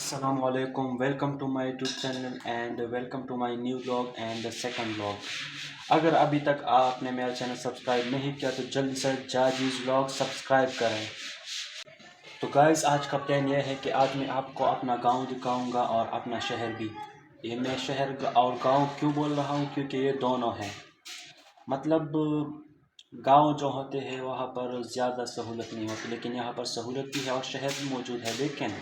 Assalamu alaikum. Welcome to my YouTube channel and welcome to my new vlog and the second vlog. अगर अभी तक आपने मेरा channel subscribe नहीं किया तो जल्दी से जाजीज व्लॉग सब्सक्राइब करें। तो गाइस, आज का प्लान यह है कि आज मैं आपको अपना गांव दिखाऊंगा और अपना शहर भी। ये मैं शहर और गांव क्यों बोल रहा हूँ, क्योंकि ये दोनों हैं। मतलब गांव जो होते हैं वहाँ पर ज़्यादा सहूलत नहीं होती, लेकिन यहाँ पर सहूलत भी है और शहर भी मौजूद है। लेकिन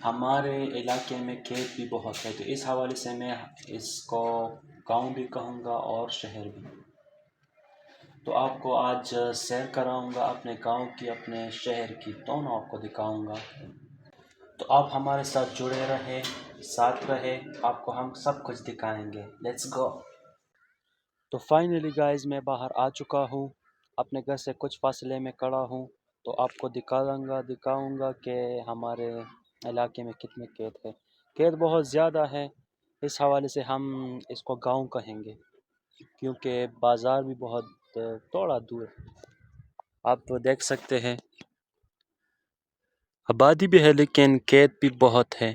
हमारे इलाके में खेत भी बहुत है, तो इस हवाले से मैं इसको गांव भी कहूँगा और शहर भी। तो आपको आज सैर कराऊँगा अपने गांव की, अपने शहर की, दोनों आपको दिखाऊँगा। तो आप हमारे साथ जुड़े रहे, साथ रहे, आपको हम सब कुछ दिखाएंगे। Let's go. तो फाइनली गाइस, मैं बाहर आ चुका हूँ, अपने घर से कुछ फासले में खड़ा हूँ। तो आपको दिखाऊंगा कि हमारे इलाके में कितने खेत है। खेत बहुत ज़्यादा है, इस हवाले से हम इसको गांव कहेंगे, क्योंकि बाज़ार भी बहुत थोड़ा दूर है। आप तो देख सकते हैं, आबादी भी है लेकिन खेत भी बहुत है।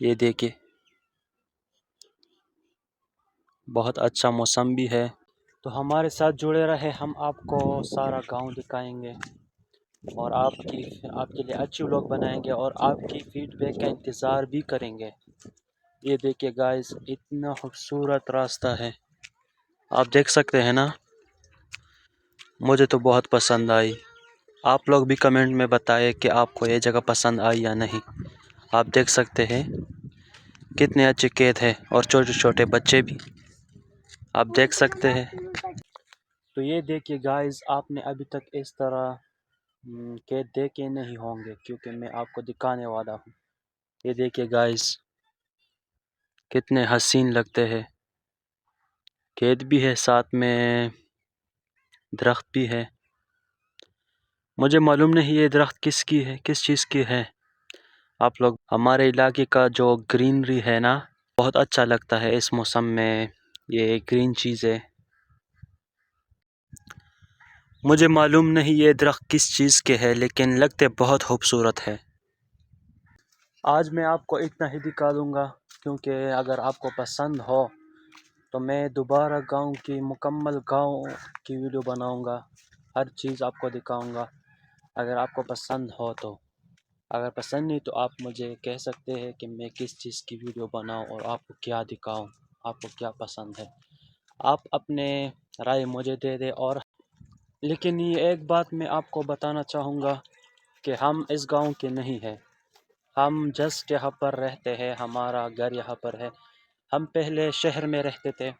ये देखिए, बहुत अच्छा मौसम भी है। तो हमारे साथ जुड़े रहे, हम आपको सारा गांव दिखाएंगे और आपके लिए अच्छे व्लॉग बनाएंगे और आपकी फीडबैक का इंतज़ार भी करेंगे। ये देखिए गाइस, इतना खूबसूरत रास्ता है, आप देख सकते हैं ना। मुझे तो बहुत पसंद आई। आप लोग भी कमेंट में बताएं कि आपको ये जगह पसंद आई या नहीं। आप देख सकते हैं कितने अच्छे खेत हैं और छोटे छोटे बच्चे भी आप देख सकते हैं। तो ये देखिए गाइस, आपने अभी तक इस तरह खेत देखे नहीं होंगे, क्योंकि मैं आपको दिखाने वाला हूँ। ये देखिए गाइस, कितने हसीन लगते हैं। खेत भी है, साथ में दरख्त भी है। मुझे मालूम नहीं ये दरख्त किस चीज़ की है। आप लोग, हमारे इलाके का जो ग्रीनरी है ना, बहुत अच्छा लगता है इस मौसम में। ये ग्रीन चीज़ें, मुझे मालूम नहीं ये दरख्त किस चीज़ के है, लेकिन लगते बहुत खूबसूरत है। आज मैं आपको इतना ही दिखा दूँगा, क्योंकि अगर आपको पसंद हो तो मैं दोबारा गांव की मुकम्मल गांव की वीडियो बनाऊंगा, हर चीज़ आपको दिखाऊंगा अगर आपको पसंद हो तो। अगर पसंद नहीं तो आप मुझे कह सकते हैं कि मैं किस चीज़ की वीडियो बनाऊं और आपको क्या दिखाऊं, आपको क्या पसंद है। आप अपने राय मुझे दे दे। और लेकिन ये एक बात मैं आपको बताना चाहूँगा कि हम इस गांव के नहीं हैं, हम जस्ट यहाँ पर रहते हैं, हमारा घर यहाँ पर है। हम पहले शहर में रहते थे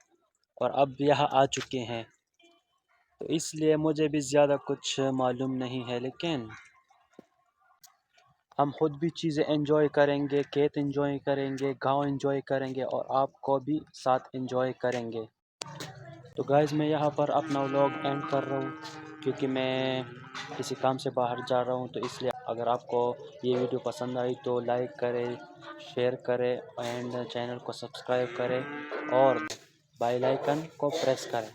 और अब यहाँ आ चुके हैं, तो इसलिए मुझे भी ज़्यादा कुछ मालूम नहीं है। लेकिन हम खुद भी चीज़ें एंजॉय करेंगे, खेत एंजॉय करेंगे, गांव एंजॉय करेंगे और आपको भी साथ एंजॉय करेंगे। तो गाइज़, मैं यहाँ पर अपना व्लॉग एंड कर रहा हूँ, क्योंकि मैं किसी काम से बाहर जा रहा हूँ। तो इसलिए अगर आपको ये वीडियो पसंद आई तो लाइक करें, शेयर करें एंड चैनल को सब्सक्राइब करें और बेल आइकन को प्रेस करें।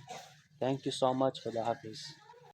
Thank you so much. खुदा हाफिज़।